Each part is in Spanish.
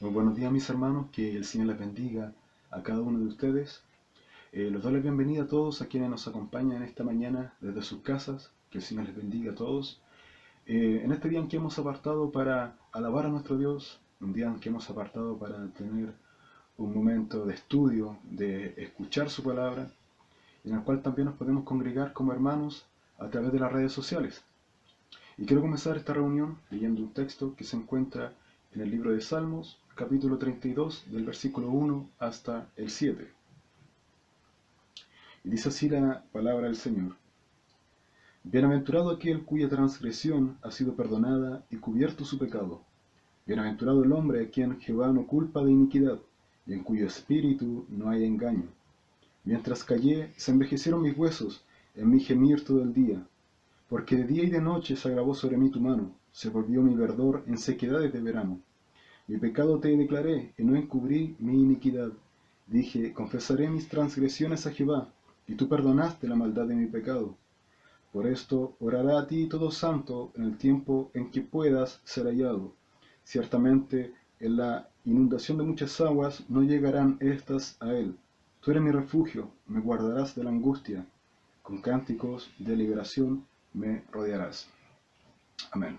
Muy buenos días, mis hermanos, que el Señor les bendiga a cada uno de ustedes. Les doy la bienvenida a todos a quienes nos acompañan esta mañana desde sus casas, que el Señor les bendiga a todos. En este día en que hemos apartado para alabar a nuestro Dios, un día en que hemos apartado para tener un momento de estudio, de escuchar su palabra, en el cual también nos podemos congregar como hermanos a través de las redes sociales. Y quiero comenzar esta reunión leyendo un texto que se encuentra en el libro de Salmos, capítulo 32, del versículo 1 hasta el 7. Y dice así la palabra del Señor. Bienaventurado aquel cuya transgresión ha sido perdonada y cubierto su pecado. Bienaventurado el hombre a quien Jehová no culpa de iniquidad, y en cuyo espíritu no hay engaño. Mientras callé, se envejecieron mis huesos, en mi gemir todo el día. Porque de día y de noche se agravó sobre mí tu mano, se volvió mi verdor en sequedades de verano. Mi pecado te declaré, y no encubrí mi iniquidad. Dije, confesaré mis transgresiones a Jehová, y tú perdonaste la maldad de mi pecado. Por esto orará a ti todo santo en el tiempo en que puedas ser hallado. Ciertamente, en la inundación de muchas aguas no llegarán estas a él. Tú eres mi refugio, me guardarás de la angustia. Con cánticos de liberación me rodearás. Amén.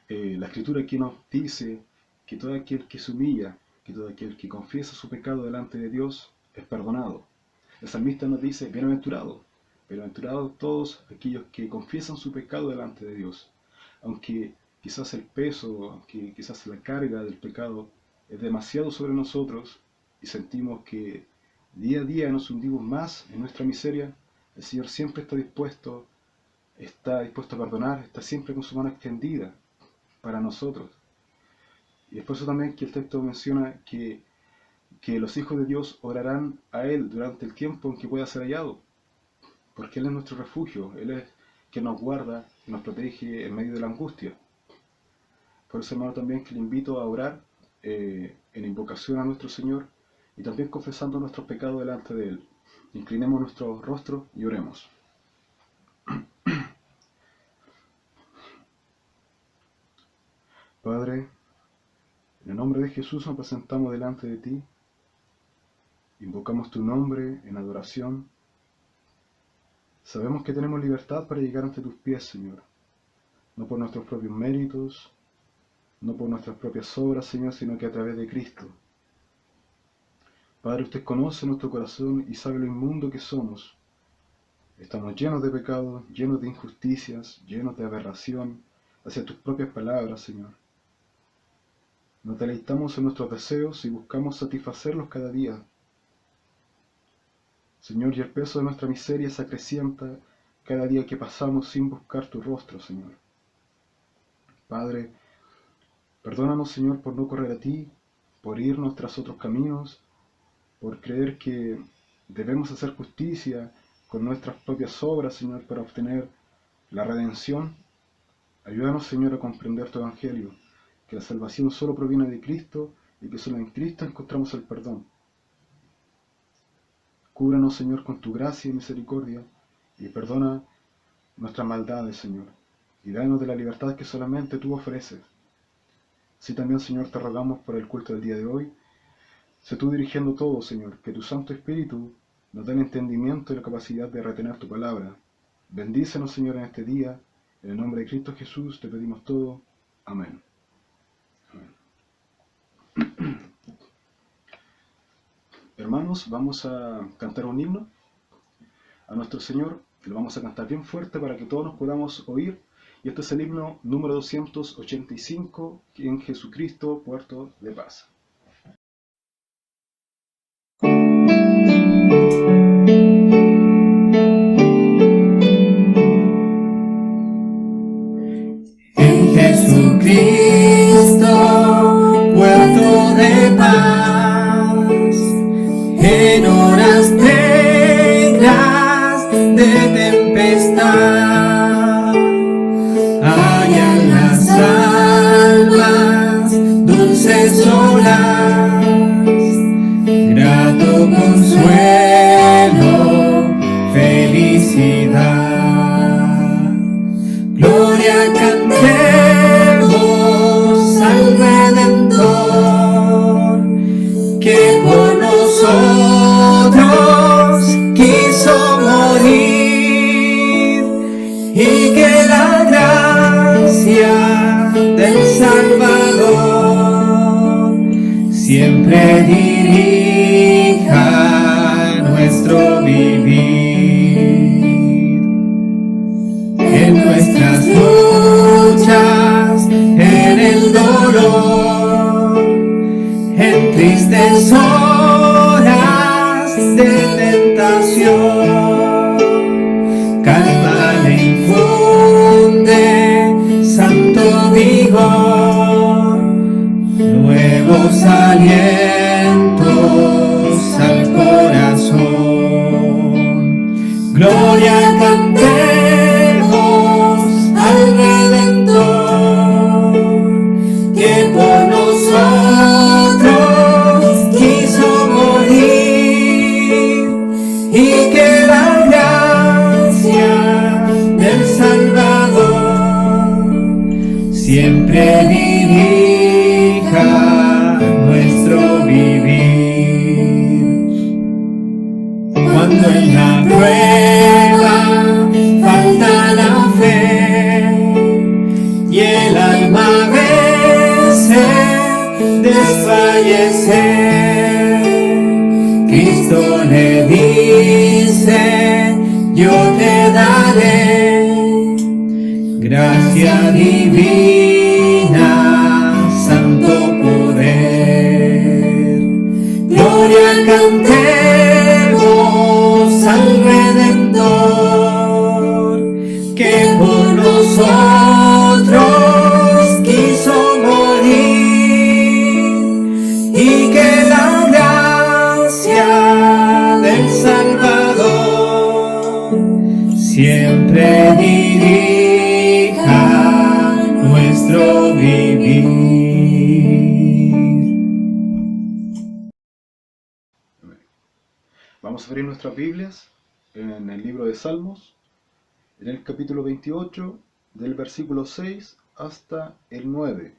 La Escritura aquí nos dice que todo aquel que se humilla, que todo aquel que confiesa su pecado delante de Dios es perdonado. El salmista nos dice, bienaventurados todos aquellos que confiesan su pecado delante de Dios. Aunque quizás el peso, aunque quizás la carga del pecado es demasiado sobre nosotros y sentimos que día a día nos hundimos más en nuestra miseria, el Señor siempre está dispuesto a perdonar, está siempre con su mano extendida para nosotros. Y es por eso también que el texto menciona que los hijos de Dios orarán a Él durante el tiempo en que pueda ser hallado, porque Él es nuestro refugio, Él es quien nos guarda y nos protege en medio de la angustia. Por eso, hermano, también que le invito a orar en invocación a nuestro Señor y también confesando nuestros pecados delante de Él. Inclinemos nuestro rostro y oremos. Padre, en el nombre de Jesús nos presentamos delante de ti, invocamos tu nombre en adoración. Sabemos que tenemos libertad para llegar ante tus pies, Señor, no por nuestros propios méritos, no por nuestras propias obras, Señor, sino que a través de Cristo. Padre, usted conoce nuestro corazón y sabe lo inmundo que somos. Estamos llenos de pecado, llenos de injusticias, llenos de aberración hacia tus propias palabras, Señor. Nos deleitamos en nuestros deseos y buscamos satisfacerlos cada día. Señor, y el peso de nuestra miseria se acrecienta cada día que pasamos sin buscar tu rostro, Señor. Padre, perdónanos, Señor, por no correr a ti, por irnos tras otros caminos, por creer que debemos hacer justicia con nuestras propias obras, Señor, para obtener la redención. Ayúdanos, Señor, a comprender tu evangelio, que la salvación solo proviene de Cristo y que solo en Cristo encontramos el perdón. Cúbranos, Señor, con tu gracia y misericordia y perdona nuestras maldades, Señor, y danos de la libertad que solamente tú ofreces. Así también, Señor, te rogamos por el culto del día de hoy. Sé tú dirigiendo todo, Señor, que tu Santo Espíritu nos dé el entendimiento y la capacidad de retener tu palabra. Bendícenos, Señor, en este día. En el nombre de Cristo Jesús te pedimos todo. Amén. Hermanos, vamos a cantar un himno a nuestro Señor. Lo vamos a cantar bien fuerte para que todos nos podamos oír. Y este es el himno número 285, en Jesucristo, puerto de paz. En Jesucristo, puerto de paz, en horas negras de tempestad, hallan las almas dulces olas, grato consuelo, felicidad. Gloria cantemos al Redentor. siempre dirija nuestro vivir. En nuestras luchas, en el dolor, en tristes horas de tentación, calma le infunde santo vigor, nuevos alientos al corazón. Gloria cantemos al Redentor, que por nosotros quiso morir, y que la gracia del Salvador siempre dirija nuestro vivir. Cuando en la prueba falta la fe y el alma vence desfallecer, Cristo le dice: yo te daré gracia divina, santo poder. Gloria cantemos al Redentor, que por nosotros quiso morir, y que la gracia del Salvador siempre dirija nuestro vivir. Vamos a abrir nuestras Biblias en el libro de Salmos, en el capítulo 28, del versículo 6 hasta el 9.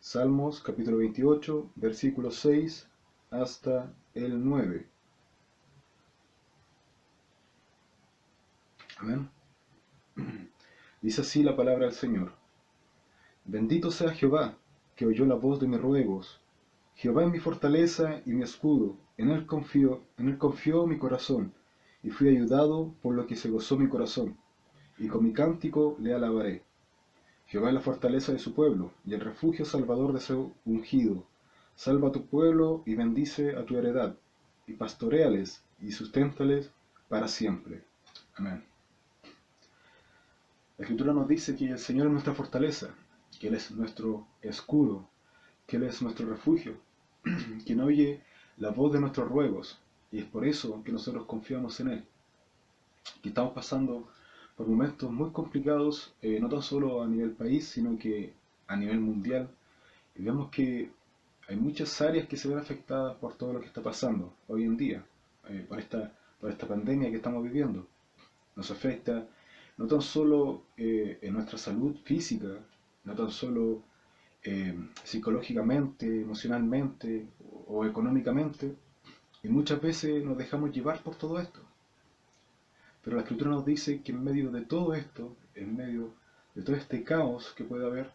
Salmos, capítulo 28, versículo 6 hasta el 9. Amén. Dice así la palabra del Señor. Bendito sea Jehová, que oyó la voz de mis ruegos. Jehová es mi fortaleza y mi escudo, en él confió mi corazón, y fui ayudado por lo que se gozó mi corazón, y con mi cántico le alabaré. Jehová es la fortaleza de su pueblo, y el refugio salvador de su ungido. Salva a tu pueblo y bendice a tu heredad, y pastoréales y susténtales para siempre. Amén. La Escritura nos dice que el Señor es nuestra fortaleza, que Él es nuestro escudo, que Él es nuestro refugio, que no oye la voz de nuestros ruegos, y es por eso que nosotros confiamos en Él. Que estamos pasando por momentos muy complicados, no tan solo a nivel país, sino que a nivel mundial, y vemos que hay muchas áreas que se ven afectadas por todo lo que está pasando hoy en día, por esta pandemia que estamos viviendo. Nos afecta no tan solo en nuestra salud física, no tan solo psicológicamente, emocionalmente o económicamente, y muchas veces nos dejamos llevar por todo esto. Pero la Escritura nos dice que en medio de todo esto, en medio de todo este caos que puede haber,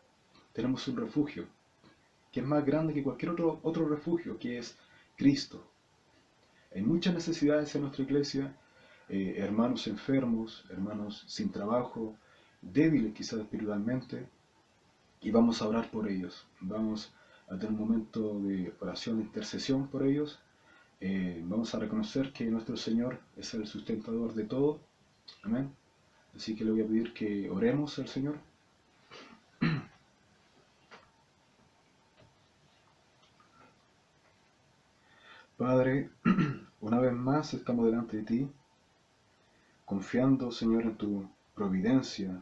tenemos un refugio, que es más grande que cualquier otro refugio, que es Cristo. Hay muchas necesidades en nuestra iglesia, hermanos enfermos, hermanos sin trabajo, débiles quizás espiritualmente, y vamos a orar por ellos. Vamos a tener un momento de oración, de intercesión por ellos. Vamos a reconocer que nuestro Señor es el sustentador de todo. Amén. Así que le voy a pedir que oremos al Señor. Padre, una vez más estamos delante de ti, confiando, Señor, en tu providencia.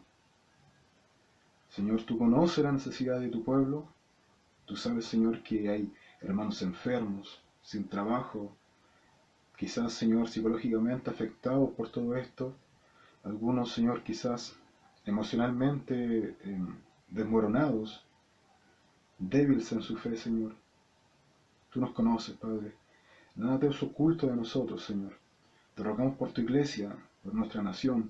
Señor, tú conoces la necesidad de tu pueblo. Tú sabes, Señor, que hay hermanos enfermos, sin trabajo, quizás, Señor, psicológicamente afectados por todo esto. Algunos, Señor, quizás emocionalmente desmoronados, débiles en su fe, Señor. Tú nos conoces, Padre. Nada te es oculto de nosotros, Señor. Te rogamos por tu iglesia, por nuestra nación,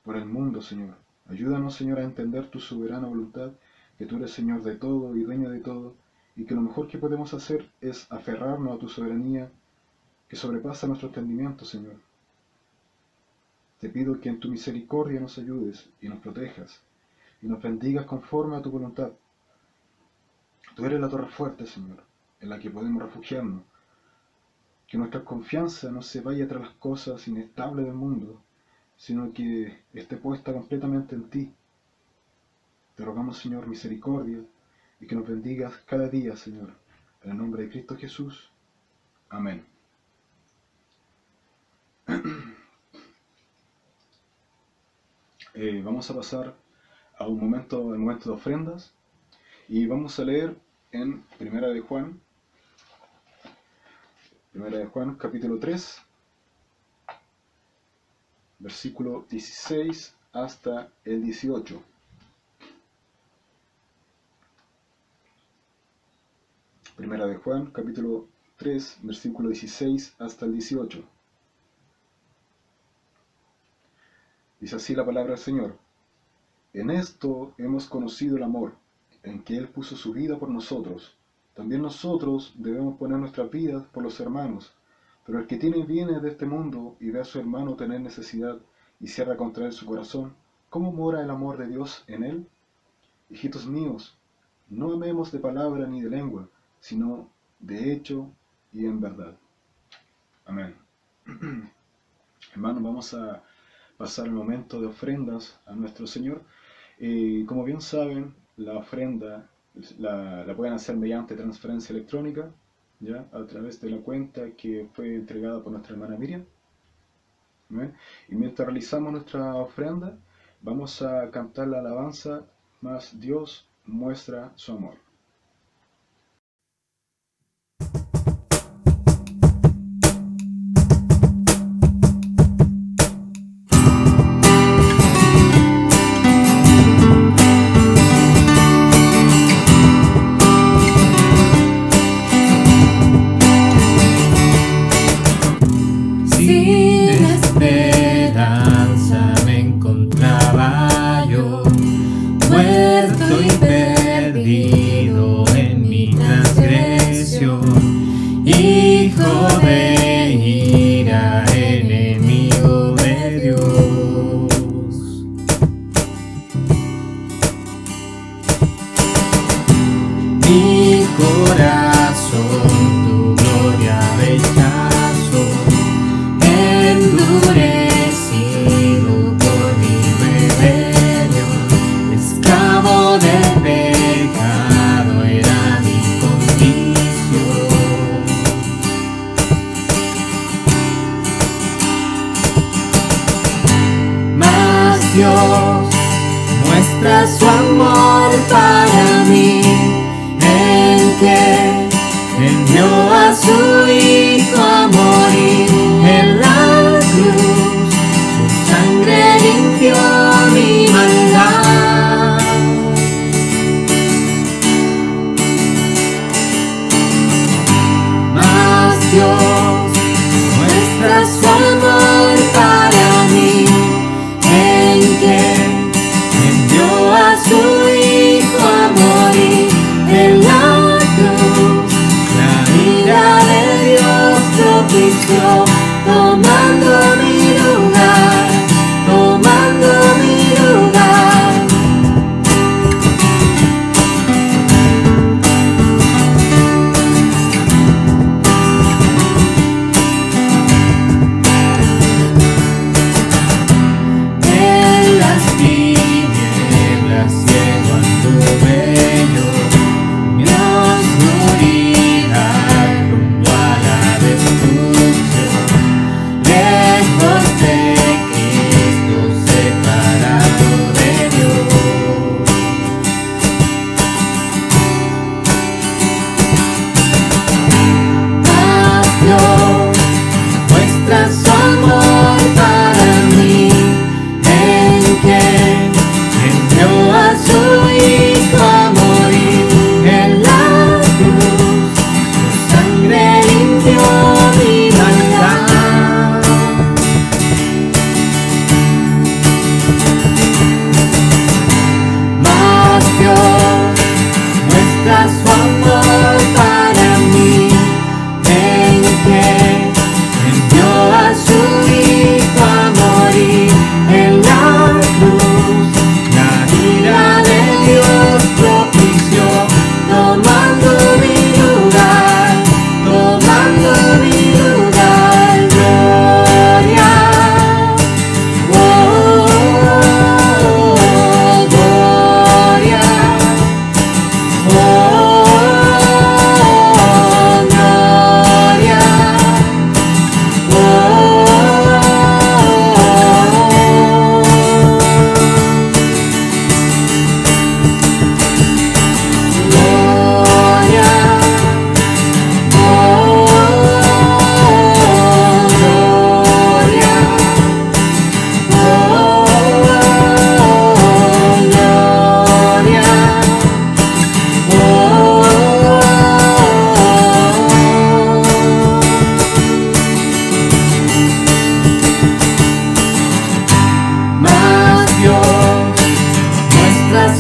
por el mundo, Señor. Ayúdanos, Señor, a entender tu soberana voluntad, que tú eres Señor de todo y dueño de todo, y que lo mejor que podemos hacer es aferrarnos a tu soberanía que sobrepasa nuestro entendimiento, Señor. Te pido que en tu misericordia nos ayudes y nos protejas y nos bendigas conforme a tu voluntad. Tú eres la torre fuerte, Señor, en la que podemos refugiarnos. Que nuestra confianza no se vaya tras las cosas inestables del mundo, sino que esté puesta completamente en ti. Te rogamos, Señor, misericordia y que nos bendigas cada día, Señor. En el nombre de Cristo Jesús. Amén. Vamos a pasar a el momento de ofrendas y vamos a leer en Primera de Juan capítulo 3, versículo 16 hasta el 18. Primera de Juan capítulo 3, versículo 16 hasta el 18. Dice así la palabra del Señor: En esto hemos conocido el amor, en que Él puso su vida por nosotros. También nosotros debemos poner nuestras vidas por los hermanos. Pero el que tiene bienes de este mundo y ve a su hermano tener necesidad y cierra contra él su corazón, ¿cómo mora el amor de Dios en él? Hijitos míos, no amemos de palabra ni de lengua, sino de hecho y en verdad. Amén. Hermanos, vamos a pasar el momento de ofrendas a nuestro Señor. Como bien saben, la ofrenda la pueden hacer mediante transferencia electrónica, ya a través de la cuenta que fue entregada por nuestra hermana Miriam. ¿Ven? Y mientras realizamos nuestra ofrenda, vamos a cantar la alabanza Más Dios muestra su amor. Dios muestra su amor para mí, en que envió a su Hijo a morir en la cruz. Su sangre limpió mi maldad. Mas Dios muestra su amor para mí, que envió a su Hijo a morir en la cruz. La ira de Dios propició, tomando mi lugar, tomando mi lugar. Dios morirá rumbo a la destrucción.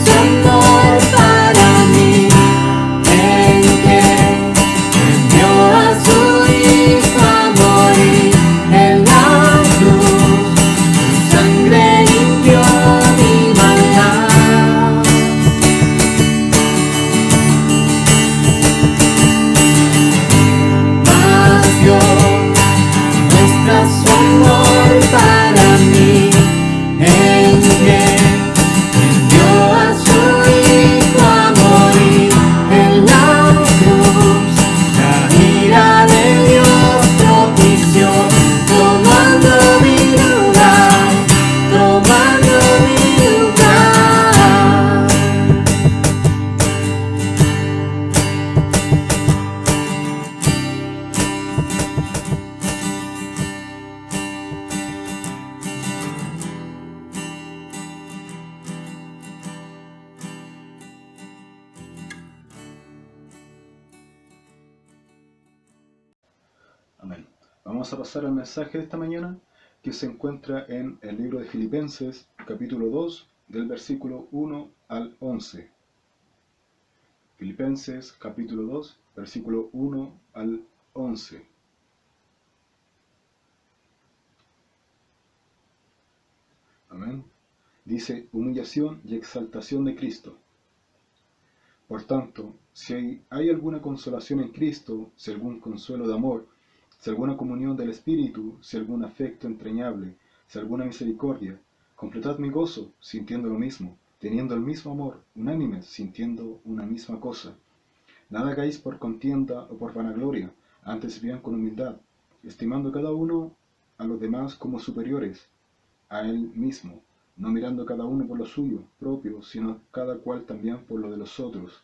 su amor para mí, en que envió a su Hijo a morir en la cruz. Su sangre limpió mi maldad. Mas Dios muestra su amor para mí, en que envió a su Hijo a morir en la cruz. La ira de Dios propició, tomando mi lugar, tomando mi lugar. Amén. Vamos a pasar al mensaje de esta mañana, que se encuentra en el libro de Filipenses, capítulo 2, del versículo 1 al 11. Filipenses, capítulo 2, versículo 1 al 11. Amén. Dice: humillación y exaltación de Cristo. Por tanto, si hay alguna consolación en Cristo, si algún consuelo de amor, si alguna comunión del Espíritu, si algún afecto entrañable, si alguna misericordia, completad mi gozo, sintiendo lo mismo, teniendo el mismo amor, unánimes, sintiendo una misma cosa. Nada hagáis por contienda o por vanagloria, antes bien con humildad, estimando cada uno a los demás como superiores a él mismo, no mirando cada uno por lo suyo propio, sino cada cual también por lo de los otros.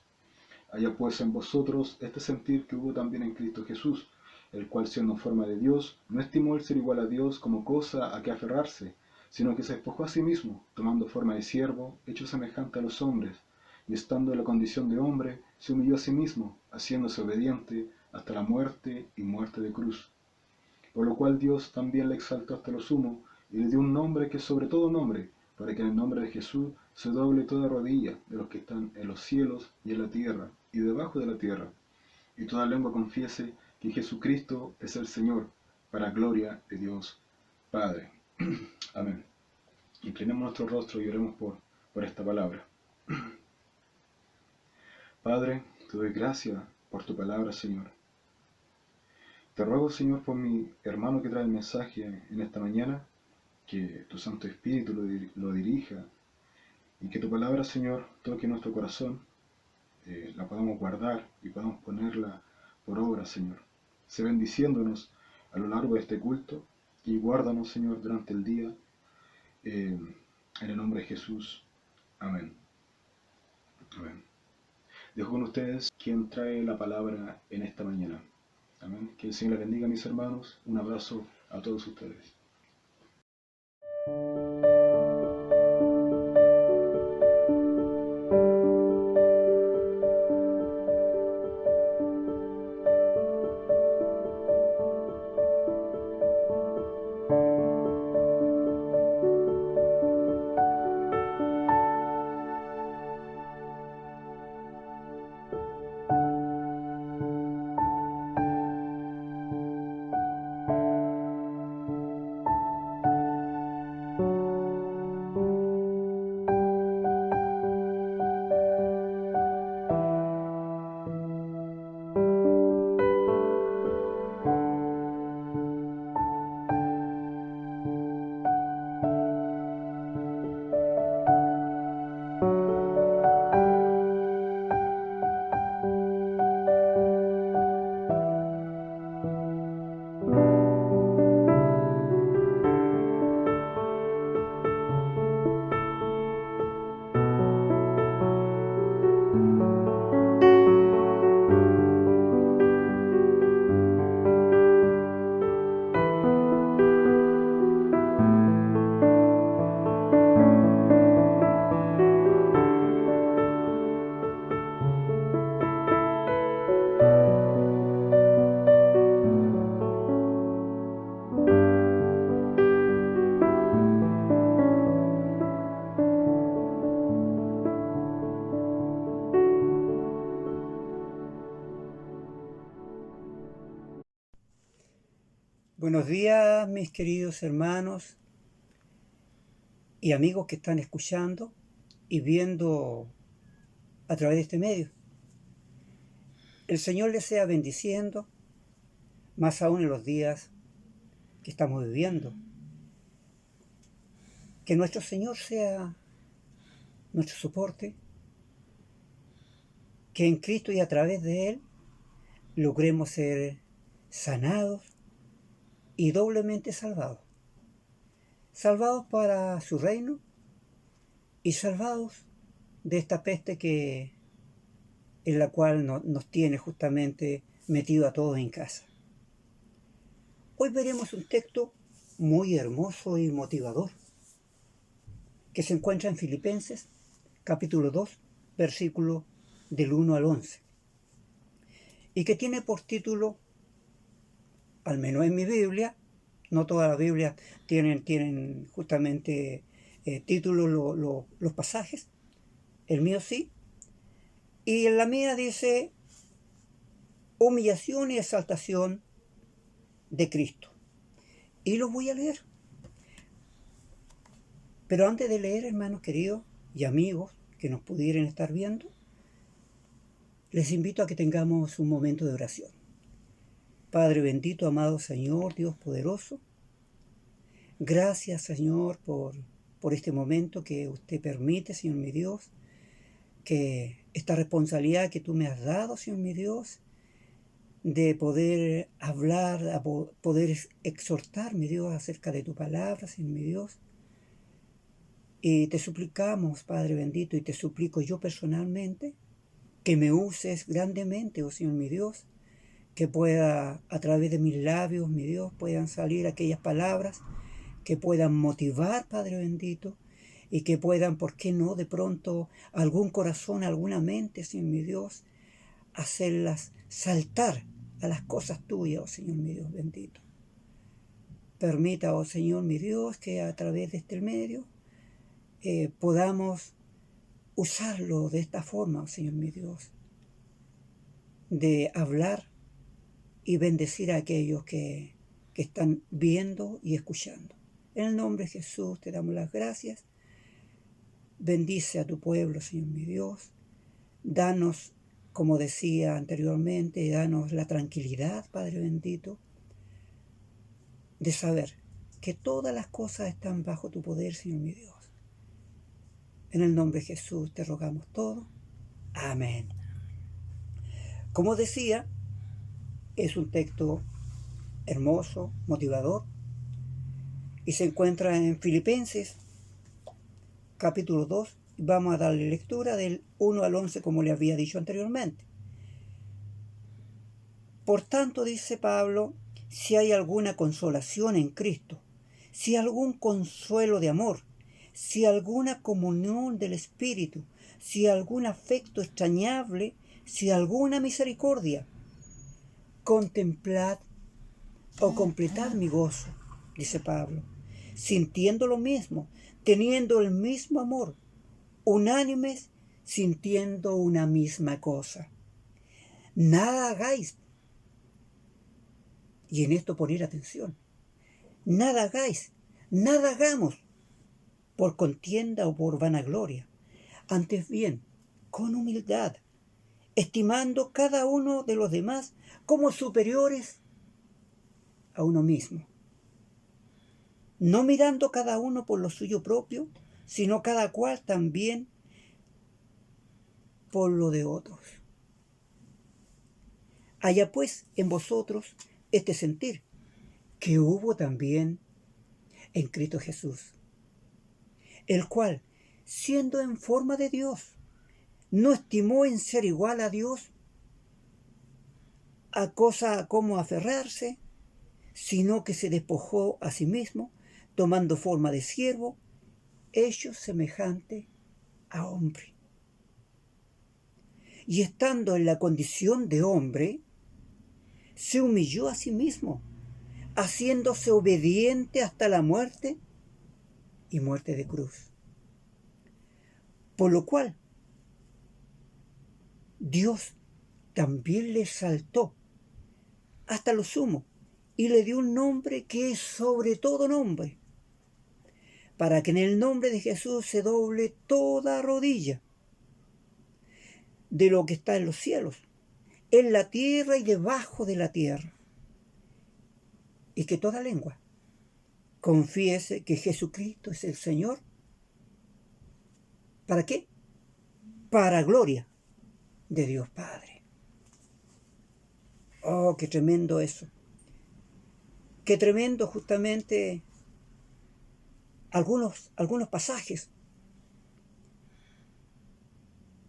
Haya pues en vosotros este sentir que hubo también en Cristo Jesús, el cual, siendo en forma de Dios, no estimó el ser igual a Dios como cosa a que aferrarse, sino que se despojó a sí mismo, tomando forma de siervo, hecho semejante a los hombres, y estando en la condición de hombre, se humilló a sí mismo, haciéndose obediente hasta la muerte y muerte de cruz. Por lo cual Dios también le exaltó hasta lo sumo, y le dio un nombre que es sobre todo nombre, para que en el nombre de Jesús se doble toda rodilla de los que están en los cielos y en la tierra y debajo de la tierra, y toda lengua confiese que Jesucristo es el Señor, para gloria de Dios Padre. Amén. Inclinemos nuestro rostro y oremos por esta palabra. Padre, te doy gracias por tu palabra, Señor. Te ruego, Señor, por mi hermano que trae el mensaje en esta mañana, que tu Santo Espíritu lo dirija, y que tu palabra, Señor, toque nuestro corazón, la podamos guardar y podamos ponerla por obra, Señor. Sé bendiciéndonos a lo largo de este culto y guárdanos, Señor, durante el día, en el nombre de Jesús. Amén. Amén. Dejo con ustedes quien trae la palabra en esta mañana. Amén. Que el Señor les bendiga, mis hermanos. Un abrazo a todos ustedes. Buenos días, mis queridos hermanos y amigos que están escuchando y viendo a través de este medio. El Señor les sea bendiciendo, más aún en los días que estamos viviendo. Que nuestro Señor sea nuestro soporte, que en Cristo y a través de Él logremos ser sanados y doblemente salvados. Salvados para su reino y salvados de esta peste en la cual nos tiene justamente metido a todos en casa. Hoy veremos un texto muy hermoso y motivador que se encuentra en Filipenses capítulo 2, versículo del 1 al 11, y que tiene por título, al menos en mi Biblia, no todas las Biblias tienen justamente títulos los pasajes, el mío sí, y en la mía dice humillación y exaltación de Cristo. Y lo voy a leer. Pero antes de leer, hermanos queridos y amigos que nos pudieran estar viendo, les invito a que tengamos un momento de oración. Padre bendito, amado Señor, Dios poderoso, gracias, Señor, por este momento que usted permite, Señor mi Dios, que esta responsabilidad que tú me has dado, Señor mi Dios, de poder hablar, poder exhortar, mi Dios, acerca de tu palabra, Señor mi Dios. Y te suplicamos, Padre bendito, y te suplico yo personalmente, que me uses grandemente, oh Señor mi Dios, que pueda, a través de mis labios, mi Dios, puedan salir aquellas palabras que puedan motivar, Padre bendito, y que puedan, ¿por qué no?, de pronto algún corazón, alguna mente, Señor mi Dios, hacerlas saltar a las cosas tuyas, oh Señor mi Dios bendito. Permita, oh Señor mi Dios, que a través de este medio podamos usarlo de esta forma, oh Señor mi Dios, de hablar y bendecir a aquellos que están viendo y escuchando. En el nombre de Jesús te damos las gracias. Bendice a tu pueblo, Señor mi Dios. Danos, como decía anteriormente, danos la tranquilidad, Padre bendito, de saber que todas las cosas están bajo tu poder, Señor mi Dios. En el nombre de Jesús te rogamos todo. Amén. Como decía, es un texto hermoso, motivador, y se encuentra en Filipenses capítulo 2, vamos a darle lectura del 1 al 11 como le había dicho anteriormente. Por tanto, dice Pablo, si hay alguna consolación en Cristo, si algún consuelo de amor, si alguna comunión del Espíritu, si algún afecto extrañable, si alguna misericordia, contemplad o completad mi gozo, dice Pablo, sintiendo lo mismo, teniendo el mismo amor, unánimes, sintiendo una misma cosa. Nada hagáis, y en esto poner atención, nada hagáis, nada hagamos por contienda o por vanagloria, antes bien, con humildad, estimando cada uno de los demás como superiores a uno mismo, no mirando cada uno por lo suyo propio, sino cada cual también por lo de otros. Haya pues en vosotros este sentir que hubo también en Cristo Jesús, el cual, siendo en forma de Dios, no estimó en ser igual a Dios a cosa como aferrarse, sino que se despojó a sí mismo, tomando forma de siervo, hecho semejante a hombre. Y estando en la condición de hombre, se humilló a sí mismo, haciéndose obediente hasta la muerte y muerte de cruz. Por lo cual, Dios también le exaltó hasta lo sumo y le dio un nombre que es sobre todo nombre, para que en el nombre de Jesús se doble toda rodilla de lo que está en los cielos, en la tierra y debajo de la tierra, y que toda lengua confiese que Jesucristo es el Señor. ¿Para qué? Para gloria de Dios Padre. Oh, qué tremendo eso. Qué tremendo justamente algunos pasajes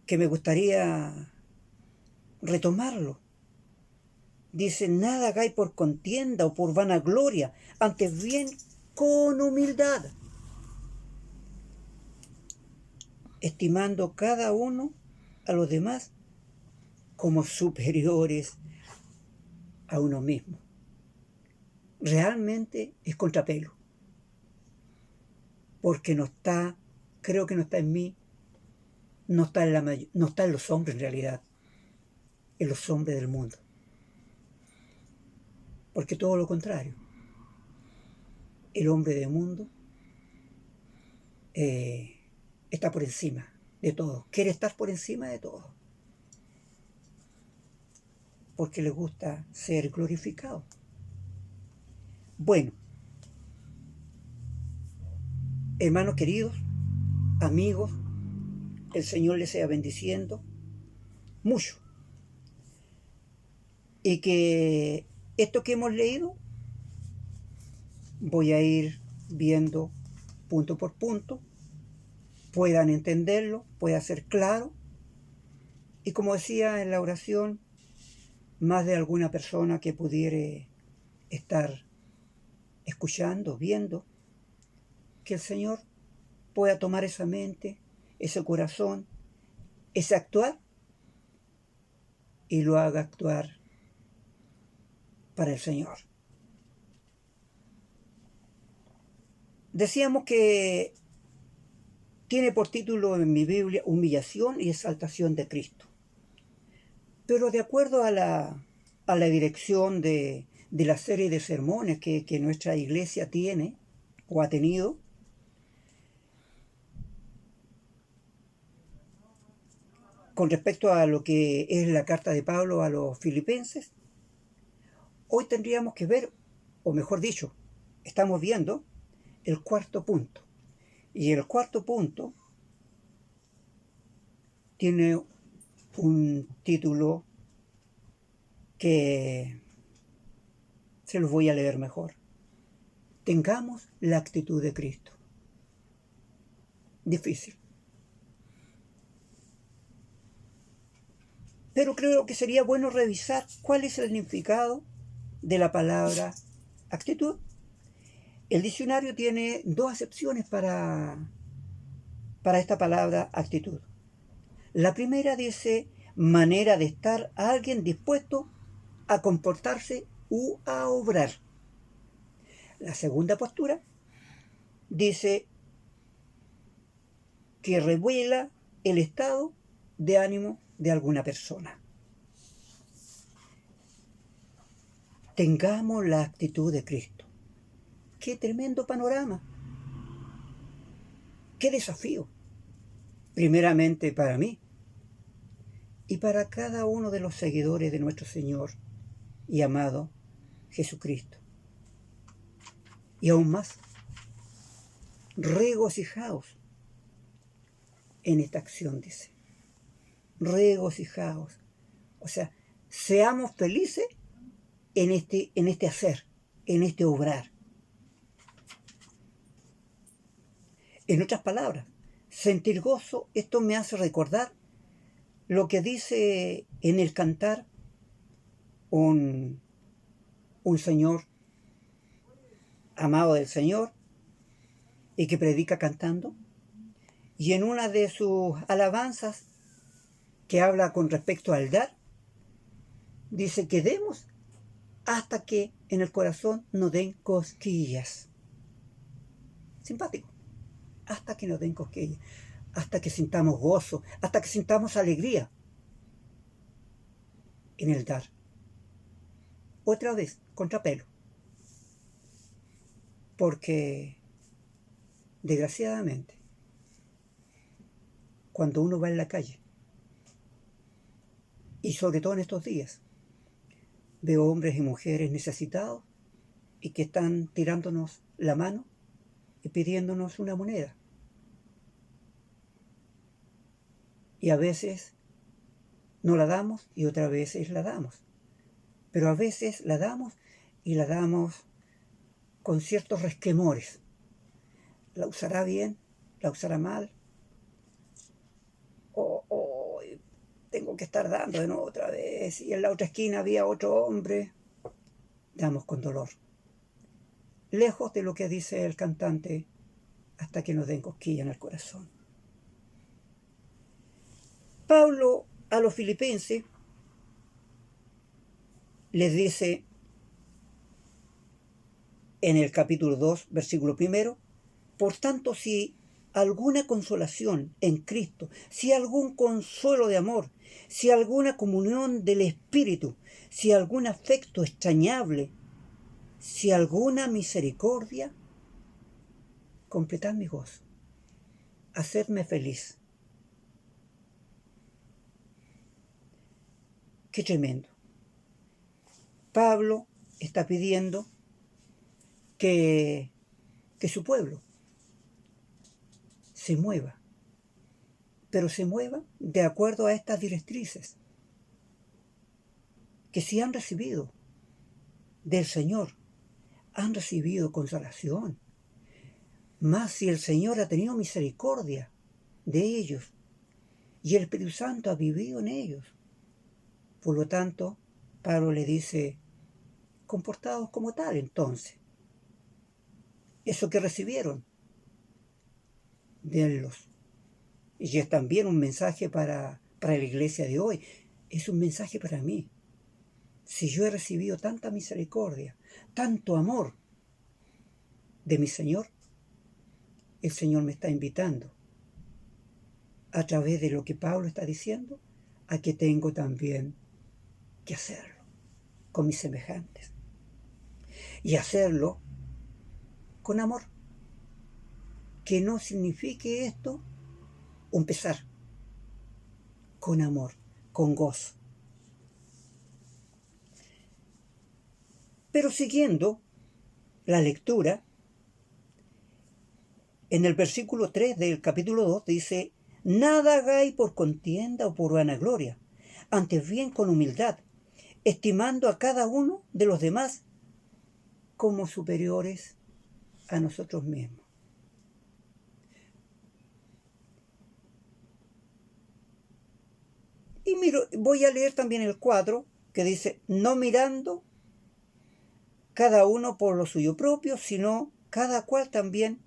que me gustaría retomarlo. Dice, nada hagáis por contienda o por vanagloria, antes bien con humildad, estimando cada uno a los demás como superiores a uno mismo. Realmente es contrapelo, porque no está, creo que no está en mí, no está en los hombres en realidad, en los hombres del mundo. Porque todo lo contrario, el hombre del mundo está por encima de todo, quiere estar por encima de todo, porque le gusta ser glorificado. Bueno, hermanos queridos, amigos, el Señor les sea bendiciendo mucho, y que esto que hemos leído voy a ir viendo punto por punto, puedan entenderlo, pueda ser claro, y como decía en la oración, más de alguna persona que pudiere estar escuchando, viendo, que el Señor pueda tomar esa mente, ese corazón, ese actuar, y lo haga actuar para el Señor. Decíamos que tiene por título en mi Biblia Humillación y Exaltación de Cristo. Pero de acuerdo a la dirección de la serie de sermones que nuestra iglesia tiene o ha tenido, con respecto a lo que es la carta de Pablo a los filipenses, hoy tendríamos que ver, o mejor dicho, estamos viendo el cuarto punto. Y el cuarto punto tiene un título que se los voy a leer mejor. Tengamos la actitud de Cristo. Difícil. Pero creo que sería bueno revisar cuál es el significado de la palabra actitud. El diccionario tiene dos acepciones para esta palabra actitud. La primera dice manera de estar a alguien dispuesto a comportarse u a obrar. La segunda postura dice que revela el estado de ánimo de alguna persona. Tengamos la actitud de Cristo. ¡Qué tremendo panorama! ¡Qué desafío! Primeramente para mí y para cada uno de los seguidores de nuestro Señor y amado Jesucristo. Y aún más, regocijaos en esta acción, dice. Regocijaos. O sea, seamos felices en este hacer, en este obrar. En otras palabras, sentir gozo, esto me hace recordar lo que dice en el cantar un señor amado del Señor y que predica cantando. Y en una de sus alabanzas que habla con respecto al dar, dice que demos hasta que en el corazón nos den cosquillas. Simpático. Hasta que nos den cosquillas, hasta que sintamos gozo, hasta que sintamos alegría en el dar. Otra vez, contrapelo, Porque, desgraciadamente, cuando uno va en la calle, y sobre todo en estos días, veo hombres y mujeres necesitados y que están tirándonos la mano y pidiéndonos una moneda. Y a veces no la damos y otras veces la damos. Pero a veces la damos y la damos con ciertos resquemores. ¿La usará bien? ¿La usará mal? O tengo que estar dando de nuevo otra vez. Y en la otra esquina había otro hombre. Damos con dolor. Lejos de lo que dice el cantante, hasta que nos den cosquilla en el corazón. Pablo a los filipenses les dice en el capítulo 2, versículo 1, por tanto, si alguna consolación en Cristo, si algún consuelo de amor, si alguna comunión del Espíritu, si algún afecto extrañable, si alguna misericordia, completad mi gozo, hacedme feliz. Qué tremendo. Pablo está pidiendo que su pueblo se mueva, pero se mueva de acuerdo a estas directrices, que si han recibido del Señor, han recibido consolación, más si el Señor ha tenido misericordia de ellos y el Espíritu Santo ha vivido en ellos. Por lo tanto, Pablo le dice, comportados como tal entonces. Eso que recibieron, denlos. Y es también un mensaje para la iglesia de hoy. Es un mensaje para mí. Si yo he recibido tanta misericordia, tanto amor de mi Señor, el Señor me está invitando, a través de lo que Pablo está diciendo, a que tengo también que hacerlo con mis semejantes. Y hacerlo con amor. Que no signifique esto un pesar. Con amor, con gozo. Pero siguiendo la lectura, en el versículo 3 del capítulo 2 dice, nada hagáis por contienda o por vanagloria, antes bien con humildad, estimando a cada uno de los demás como superiores a nosotros mismos. Y voy a leer también el 4, que dice, no mirando cada uno por lo suyo propio, sino cada cual también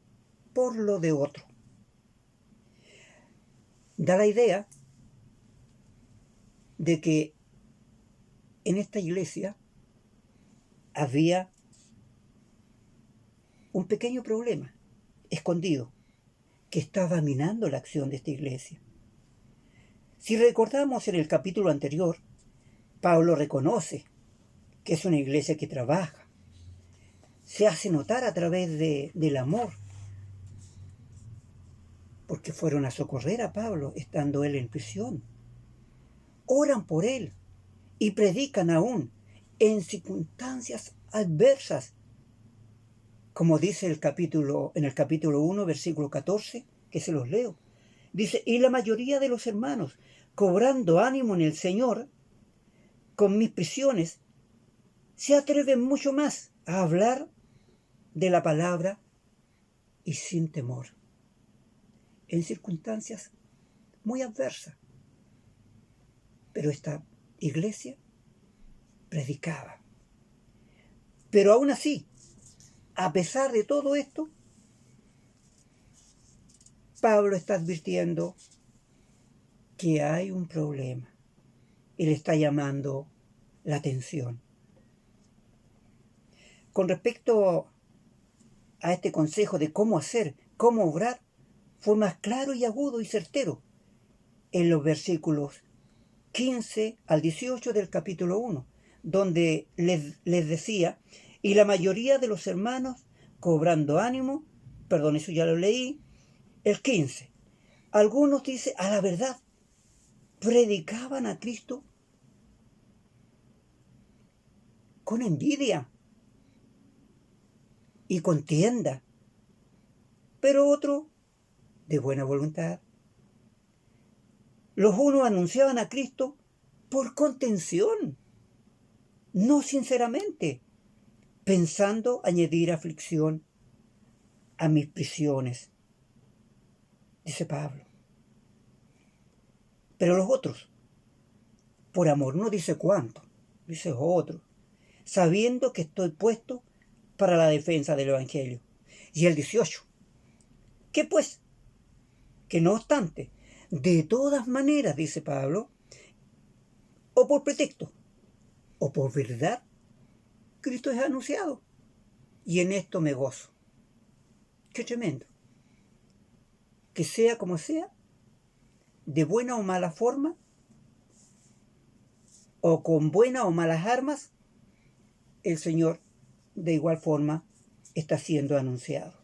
por lo de otro. Da la idea de que en esta iglesia había un pequeño problema escondido que estaba minando la acción de esta iglesia. Si recordamos en el capítulo anterior, Pablo reconoce que es una iglesia que trabaja, se hace notar a través del amor, porque fueron a socorrer a Pablo estando él en prisión. Oran por él y predican aún en circunstancias adversas, como dice en el capítulo 1, versículo 14, que se los leo. Dice, y la mayoría de los hermanos, cobrando ánimo en el Señor, con mis prisiones, se atreven mucho más a hablar de la palabra y sin temor, en circunstancias muy adversas. Pero esta iglesia predicaba. Pero aún así, a pesar de todo esto, Pablo está advirtiendo que hay un problema y le está llamando la atención. Con respecto a este consejo de cómo hacer, cómo obrar, fue más claro y agudo y certero en los versículos 15 al 18 del capítulo 1, donde les decía, y la mayoría de los hermanos cobrando ánimo, perdón, eso ya lo leí, el 15. Algunos dicen, a la verdad, predicaban a Cristo con envidia y contienda, pero otros de buena voluntad. Los unos anunciaban a Cristo por contención, no sinceramente, pensando añadir aflicción a mis prisiones, dice Pablo. Pero los otros, por amor, no dice cuánto, dice otro, sabiendo que estoy puesto para la defensa del Evangelio. Y el 18, ¿qué pues? Que no obstante, de todas maneras, dice Pablo, o por pretexto, o por verdad, Cristo es anunciado. Y en esto me gozo. Qué tremendo. Que sea como sea, de buena o mala forma, o con buenas o malas armas, el Señor de igual forma está siendo anunciado.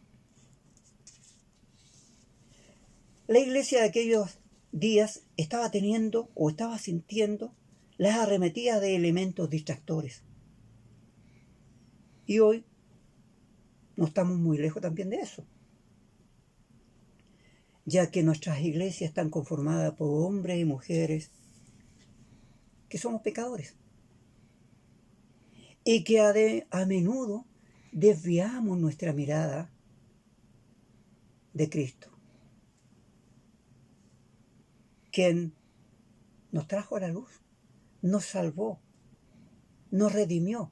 La iglesia de aquellos días estaba teniendo o estaba sintiendo las arremetidas de elementos distractores. Y hoy no estamos muy lejos también de eso, ya que nuestras iglesias están conformadas por hombres y mujeres que somos pecadores y que a menudo desviamos nuestra mirada de Cristo, quien nos trajo a la luz, nos salvó, nos redimió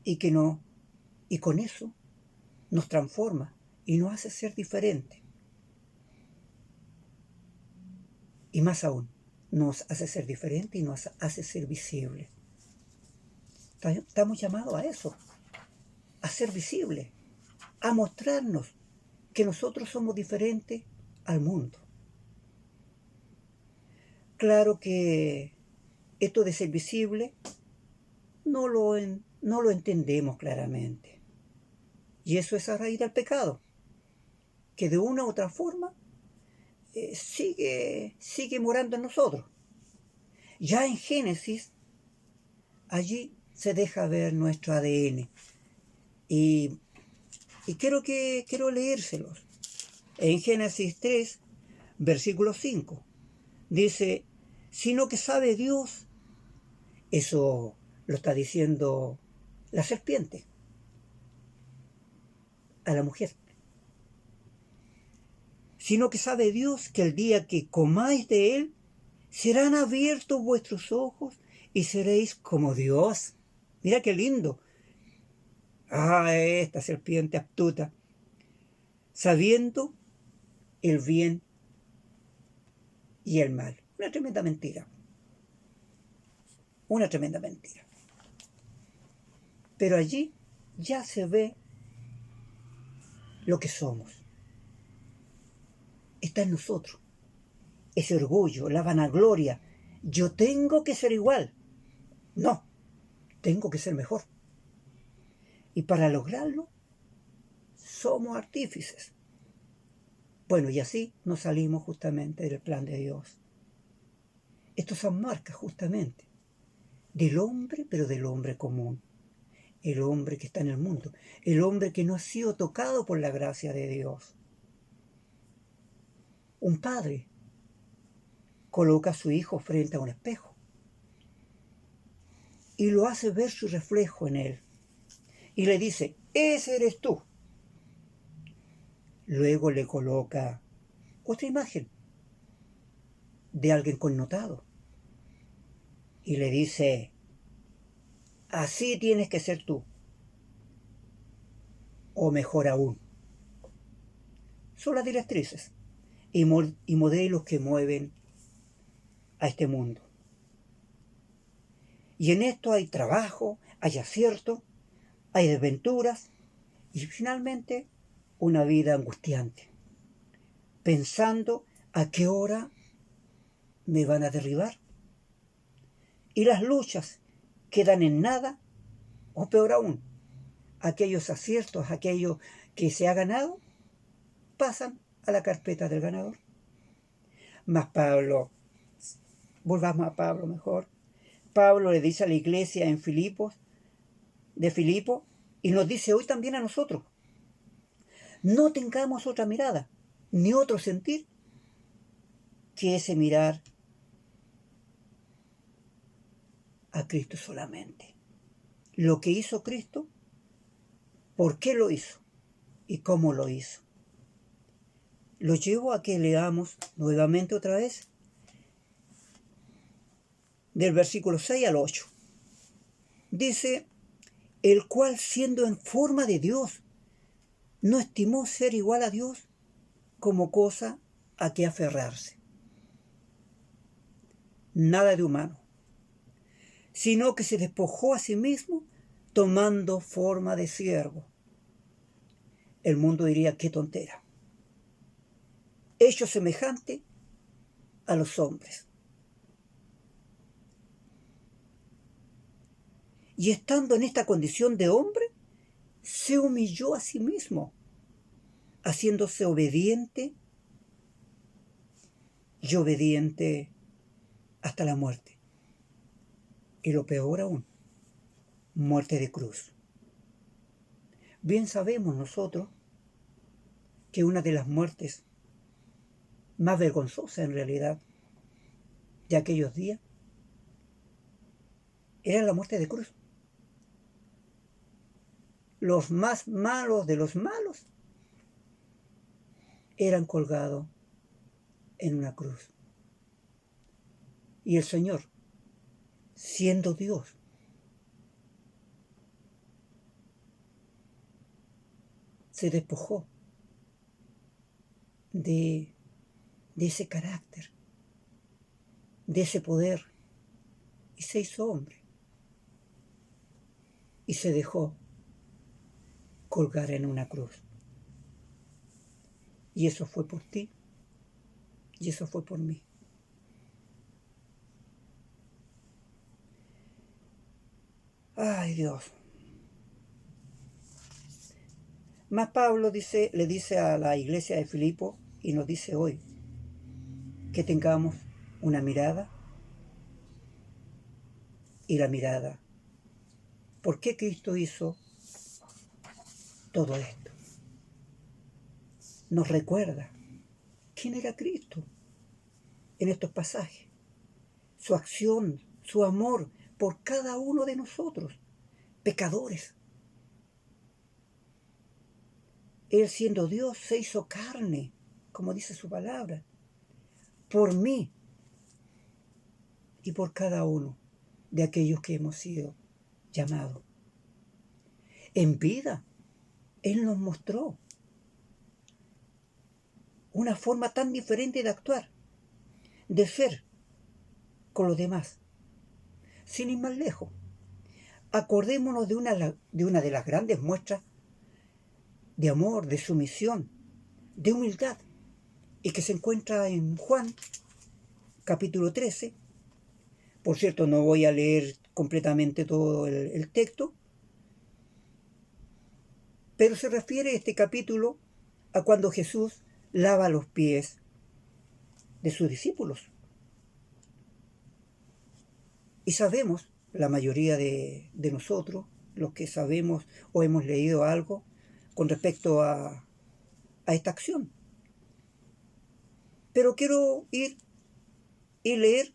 y con eso nos transforma y nos hace ser diferentes. Y más aún, nos hace ser diferentes y nos hace ser visibles. Estamos llamados a eso, a ser visibles, a mostrarnos que nosotros somos diferentes al mundo. Claro que esto de ser visible no lo entendemos claramente. Y eso es a raíz del pecado, que de una u otra forma sigue morando en nosotros. Ya en Génesis, allí se deja ver nuestro ADN. Y quiero leérselos. En Génesis 3, versículo 5, dice, sino que sabe Dios, eso lo está diciendo la serpiente a la mujer, sino que sabe Dios que el día que comáis de él, serán abiertos vuestros ojos y seréis como Dios. Mira qué lindo. Esta serpiente astuta, sabiendo el bien y el mal. Una tremenda mentira. Una tremenda mentira. Pero allí ya se ve lo que somos. Está en nosotros. Ese orgullo, la vanagloria. Yo tengo que ser igual. No, tengo que ser mejor. Y para lograrlo, somos artífices. Bueno, y así nos salimos justamente del plan de Dios. Esto son marcas justamente del hombre, pero del hombre común. El hombre que está en el mundo. El hombre que no ha sido tocado por la gracia de Dios. Un padre coloca a su hijo frente a un espejo y lo hace ver su reflejo en él. Y le dice, ese eres tú. Luego le coloca otra imagen de alguien connotado. Y le dice, así tienes que ser tú. O mejor aún. Son las directrices y modelos que mueven a este mundo. Y en esto hay trabajo, hay acierto, hay desventuras y finalmente una vida angustiante, pensando a qué hora me van a derribar. Y las luchas quedan en nada o peor aún, aquellos aciertos, aquellos que se ha ganado, pasan a la carpeta del ganador. Mas Pablo, volvamos a Pablo mejor. Pablo le dice a la iglesia en Filipo, y nos dice hoy también a nosotros, no tengamos otra mirada, ni otro sentir, que ese mirar a Cristo solamente. Lo que hizo Cristo, por qué lo hizo y cómo lo hizo. Lo llevo a que leamos nuevamente otra vez del versículo 6 al 8. Dice, el cual siendo en forma de Dios, no estimó ser igual a Dios como cosa a que aferrarse. Nada de humano, sino que se despojó a sí mismo tomando forma de siervo. El mundo diría, qué tontera. Hecho semejante a los hombres. Y estando en esta condición de hombre, se humilló a sí mismo, haciéndose obediente y obediente hasta la muerte. Y lo peor aún, muerte de cruz. Bien sabemos nosotros que una de las muertes más vergonzosas en realidad de aquellos días era la muerte de cruz. Los más malos de los malos eran colgados en una cruz. Y el Señor, siendo Dios, se despojó de ese carácter, de ese poder, y se hizo hombre. Y se dejó colgar en una cruz. Y eso fue por ti, y eso fue por mí. Ay, Dios. Más Pablo le dice a la iglesia de Filipo, y nos dice hoy, que tengamos una mirada, y la mirada, ¿por qué Cristo hizo todo esto? Nos recuerda quién era Cristo en estos pasajes, su acción, su amor por cada uno de nosotros, pecadores. Él siendo Dios se hizo carne, como dice su palabra, por mí y por cada uno de aquellos que hemos sido llamados. En vida, Él nos mostró una forma tan diferente de actuar, de ser con los demás. Sin ir más lejos, acordémonos de una de las grandes muestras de amor, de sumisión, de humildad, y que se encuentra en Juan, capítulo 13. Por cierto, no voy a leer completamente todo el texto, pero se refiere este capítulo a cuando Jesús lava los pies de sus discípulos. Y sabemos, la mayoría de nosotros, los que sabemos o hemos leído algo con respecto a esta acción. Pero quiero ir y leer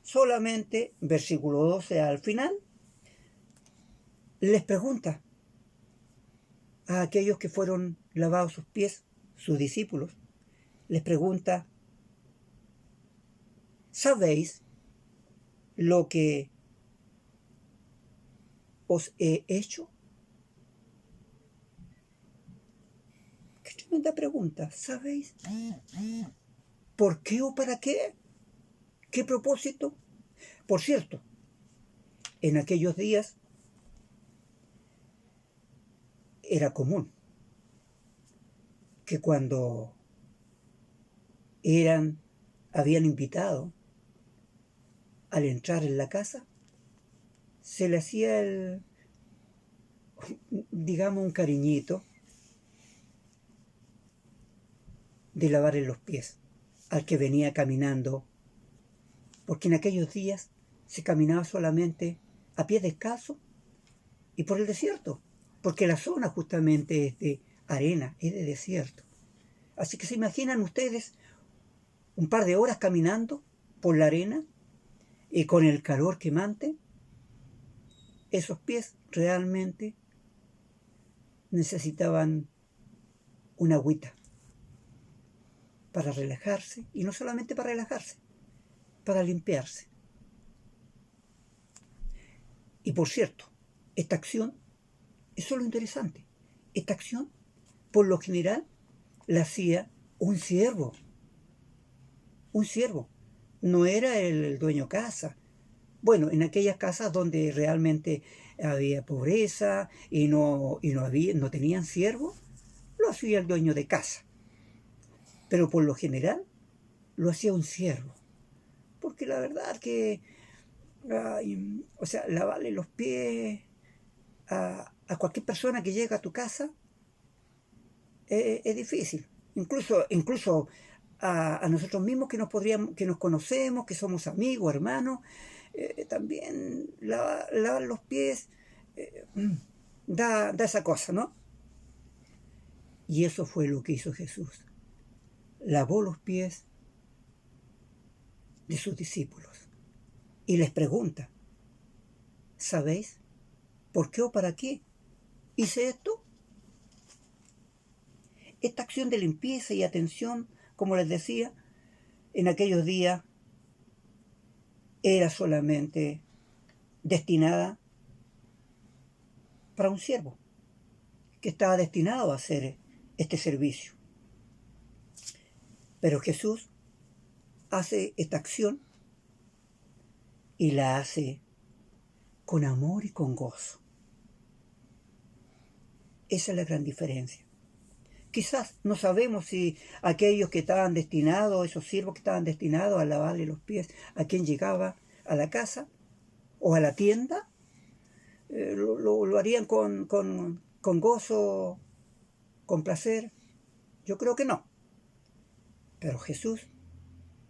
solamente versículo 12 al final. Les pregunta a aquellos que fueron lavados sus pies, sus discípulos, les pregunta, ¿sabéis lo que os he hecho? Qué tremenda pregunta. ¿Sabéis por qué o para qué? ¿Qué propósito? Por cierto, en aquellos días era común que cuando habían invitado al entrar en la casa, se le hacía digamos, un cariñito de lavarle los pies al que venía caminando, porque en aquellos días se caminaba solamente a pie descalzo y por el desierto, porque la zona justamente es de arena, es de desierto. Así que se imaginan ustedes un par de horas caminando por la arena y con el calor quemante. Esos pies realmente necesitaban una agüita para relajarse, y no solamente para relajarse, para limpiarse. Y por cierto, esta acción, eso es lo interesante, esta acción por lo general la hacía un siervo. Un siervo. No era el dueño casa. Bueno, en aquellas casas donde realmente había pobreza y no tenían siervo, lo hacía el dueño de casa. Pero por lo general lo hacía un siervo. Porque la verdad que, lavarle los pies a cualquier persona que llega a tu casa es difícil. Incluso a nosotros mismos que nos conocemos, que somos amigos, hermanos, también lavar los pies da esa cosa, ¿no? Y eso fue lo que hizo Jesús. Lavó los pies de sus discípulos y les pregunta: ¿sabéis por qué o para qué hice esto? Esta acción de limpieza y atención, como les decía, en aquellos días era solamente destinada para un siervo que estaba destinado a hacer este servicio. Pero Jesús hace esta acción y la hace con amor y con gozo. Esa es la gran diferencia. Quizás no sabemos si aquellos que estaban destinados, esos siervos que estaban destinados a lavarle los pies a quien llegaba a la casa o a la tienda, lo harían con gozo, con placer. Yo creo que no. Pero Jesús,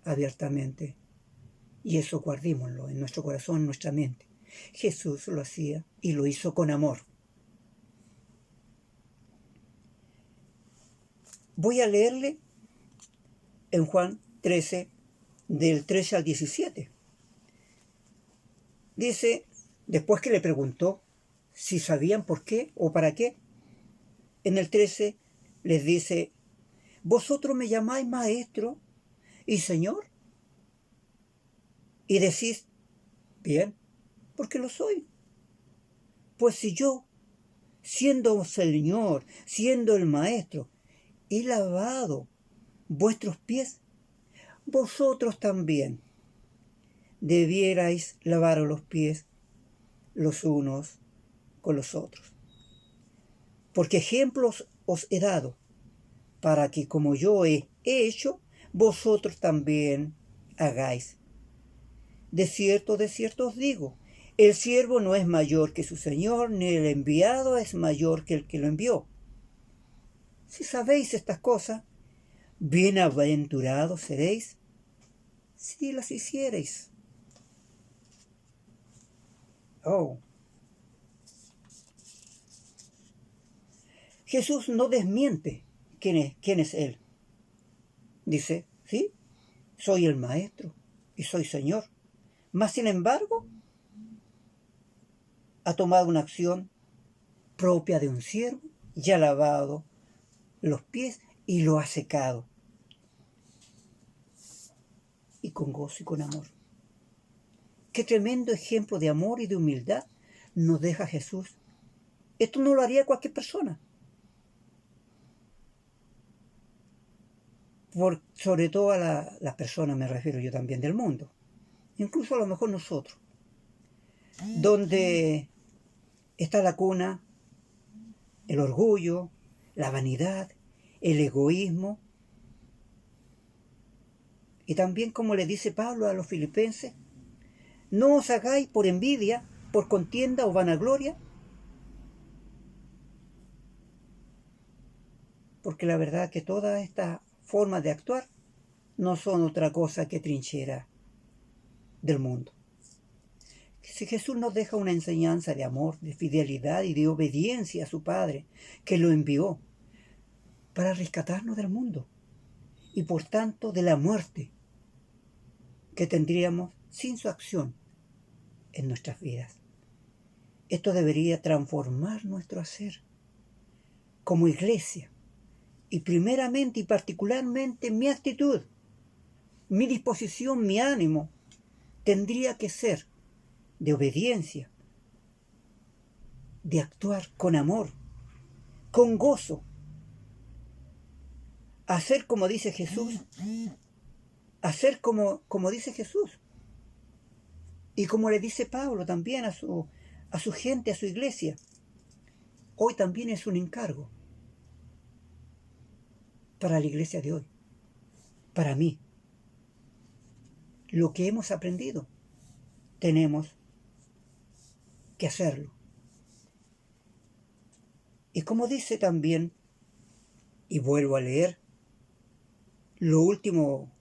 abiertamente, y eso guardémoslo en nuestro corazón, en nuestra mente, Jesús lo hacía y lo hizo con amor. Voy a leerle en Juan 13, del 13 al 17. Dice, después que le preguntó si sabían por qué o para qué, en el 13 les dice: ¿vosotros me llamáis maestro y señor? Y decís: bien, porque lo soy. Pues si yo, siendo el Señor, siendo el maestro, he lavado vuestros pies, vosotros también debierais lavaros los pies los unos con los otros. Porque ejemplos os he dado, para que como yo he hecho, vosotros también hagáis. De cierto os digo, el siervo no es mayor que su señor, ni el enviado es mayor que el que lo envió. Si sabéis estas cosas, bienaventurados seréis si las hiciereis. Jesús no desmiente quién es Él. Dice, sí, soy el Maestro y soy Señor. Mas, sin embargo, ha tomado una acción propia de un siervo y ha lavado los pies y lo ha secado. Y con gozo y con amor. Qué tremendo ejemplo de amor y de humildad nos deja Jesús. Esto no lo haría cualquier persona. Sobre todo a las personas, me refiero yo también, del mundo. Incluso a lo mejor nosotros. Donde está la cuna, el orgullo, la vanidad, el egoísmo. Y también, como le dice Pablo a los filipenses, no os hagáis por envidia, por contienda o vanagloria, porque la verdad que todas estas formas de actuar no son otra cosa que trinchera del mundo. Si Jesús nos deja una enseñanza de amor, de fidelidad y de obediencia a su Padre, que lo envió para rescatarnos del mundo y por tanto de la muerte que tendríamos sin su acción en nuestras vidas. Esto debería transformar nuestro hacer como iglesia y primeramente y particularmente mi actitud, mi disposición, mi ánimo tendría que ser de obediencia, de actuar con amor, con gozo, hacer como dice Jesús, hacer como dice Jesús y como le dice Pablo también a su gente, a su iglesia. Hoy también es un encargo para la iglesia de hoy, para mí. Lo que hemos aprendido, tenemos que hacerlo. Y como dice también, y vuelvo a leer, lo último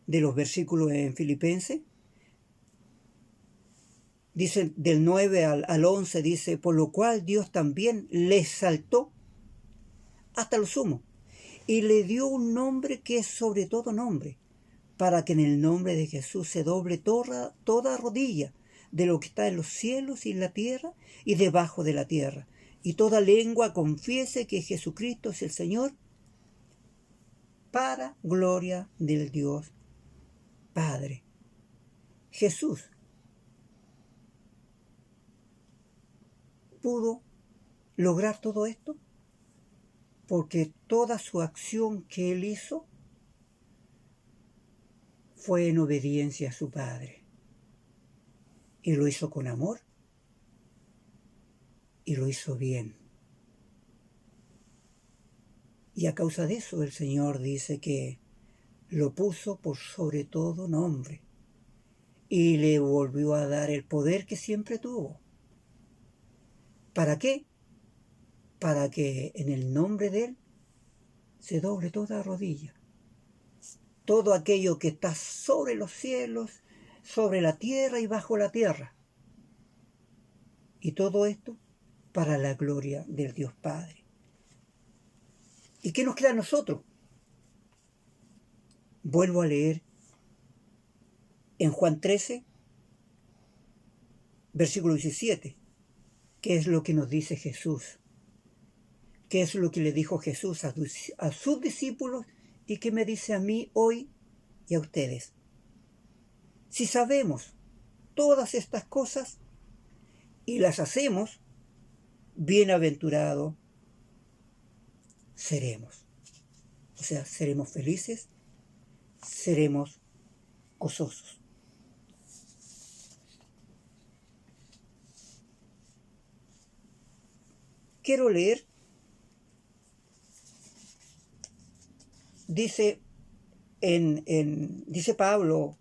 de los versículos en Filipenses, dice del 9 al 11, dice, por lo cual Dios también le exaltó hasta lo sumo, y le dio un nombre que es sobre todo nombre, para que en el nombre de Jesús se doble toda rodilla de lo que está en los cielos y en la tierra y debajo de la tierra, y toda lengua confiese que Jesucristo es el Señor, para gloria del Dios Padre. Jesús pudo lograr todo esto porque toda su acción que él hizo fue en obediencia a su Padre. Y lo hizo con amor y lo hizo bien. Y a causa de eso el Señor dice que lo puso por sobre todo nombre y le volvió a dar el poder que siempre tuvo. ¿Para qué? Para que en el nombre de Él se doble toda rodilla. Todo aquello que está sobre los cielos, sobre la tierra y bajo la tierra. Y todo esto para la gloria del Dios Padre. ¿Y qué nos queda a nosotros? Vuelvo a leer en Juan 13, versículo 17, qué es lo que nos dice Jesús, qué es lo que le dijo Jesús a sus discípulos y qué me dice a mí hoy y a ustedes. Si sabemos todas estas cosas y las hacemos, bienaventurados seremos. O sea, seremos felices, seremos gozosos. Quiero leer, dice Pablo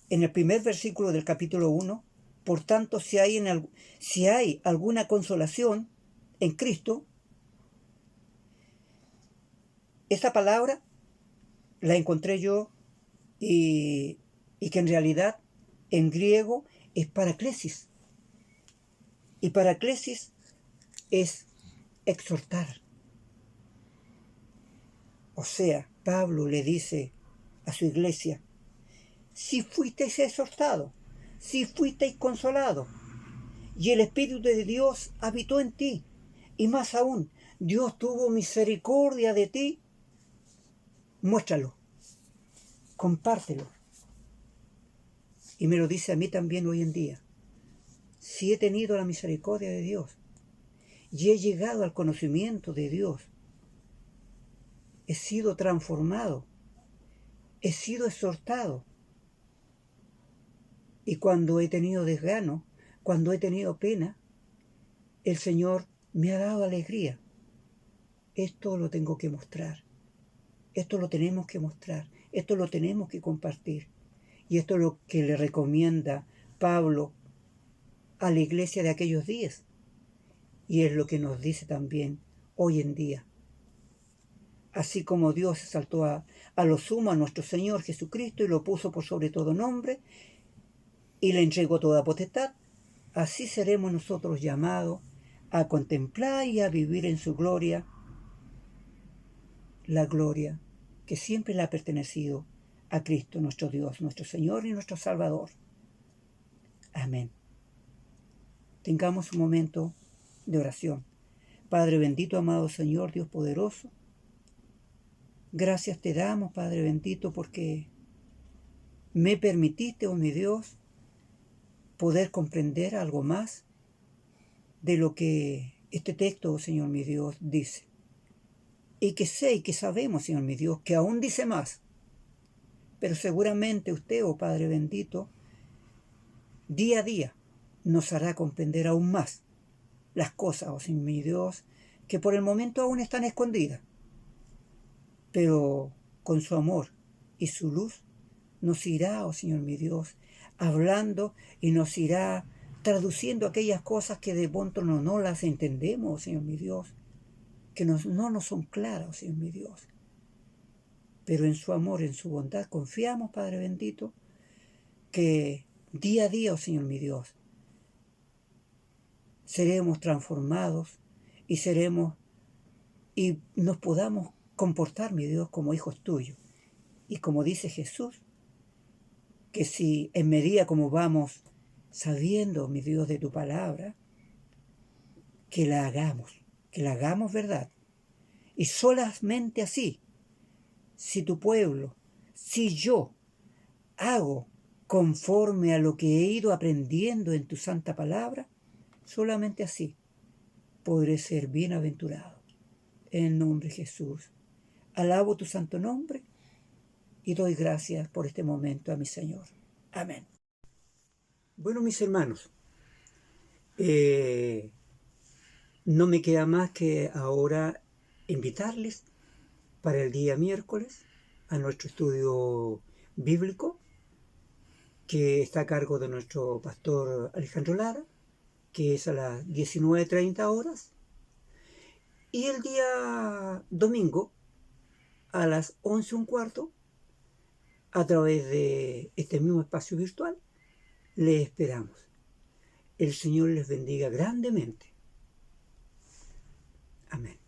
en el primer versículo del capítulo 1, por tanto, si hay alguna consolación en Cristo, esa palabra la encontré yo y que en realidad en griego es paraklesis. Y paraklesis es exhortar. O sea, Pablo le dice a su iglesia, si fuisteis exhortados, si fuisteis consolados, y el Espíritu de Dios habitó en ti, y más aún, Dios tuvo misericordia de ti, muéstralo, compártelo. Y me lo dice a mí también hoy en día. Si he tenido la misericordia de Dios y he llegado al conocimiento de Dios, he sido transformado, he sido exhortado. Y cuando he tenido desgano, cuando he tenido pena, el Señor me ha dado alegría. Esto lo tengo que mostrar. Esto lo tenemos que mostrar. Esto lo tenemos que compartir. Y esto es lo que le recomienda Pablo a la iglesia de aquellos días. Y es lo que nos dice también hoy en día. así como Dios exaltó a lo sumo a nuestro Señor Jesucristo y lo puso por sobre todo nombre y le entregó toda potestad, así seremos nosotros llamados a contemplar y a vivir en su gloria, la gloria que siempre le ha pertenecido a Cristo, nuestro Dios, nuestro Señor y nuestro Salvador. Amén. Tengamos un momento de oración. Padre bendito, amado Señor, Dios poderoso, gracias te damos, Padre bendito, porque me permitiste, oh mi Dios, poder comprender algo más de lo que este texto, oh Señor mi Dios, dice. Y que sé y que sabemos, Señor mi Dios, que aún dice más. Pero seguramente usted, oh Padre bendito, día a día nos hará comprender aún más las cosas, oh Señor mi Dios, que por el momento aún están escondidas. Pero con su amor y su luz nos irá, oh Señor mi Dios, hablando y nos irá traduciendo aquellas cosas que de pronto no las entendemos, oh Señor mi Dios, que no nos son claras, oh Señor mi Dios. Pero en su amor, en su bondad, confiamos, Padre bendito, que día a día, oh Señor mi Dios, seremos transformados y nos podamos comportar, mi Dios, como hijos tuyos. Y como dice Jesús, que si en medida como vamos sabiendo, mi Dios, de tu palabra, que la hagamos verdad. Y solamente así, si tu pueblo, si yo hago conforme a lo que he ido aprendiendo en tu santa palabra, solamente así podré ser bienaventurado. En el nombre de Jesús. Alabo tu santo nombre y doy gracias por este momento a mi Señor. Amén. Bueno, mis hermanos, no me queda más que ahora invitarles para el día miércoles a nuestro estudio bíblico, que está a cargo de nuestro pastor Alejandro Lara, que es a las 19:30 horas, y el día domingo a las 11:15, a través de este mismo espacio virtual, les esperamos. El Señor les bendiga grandemente. Amén.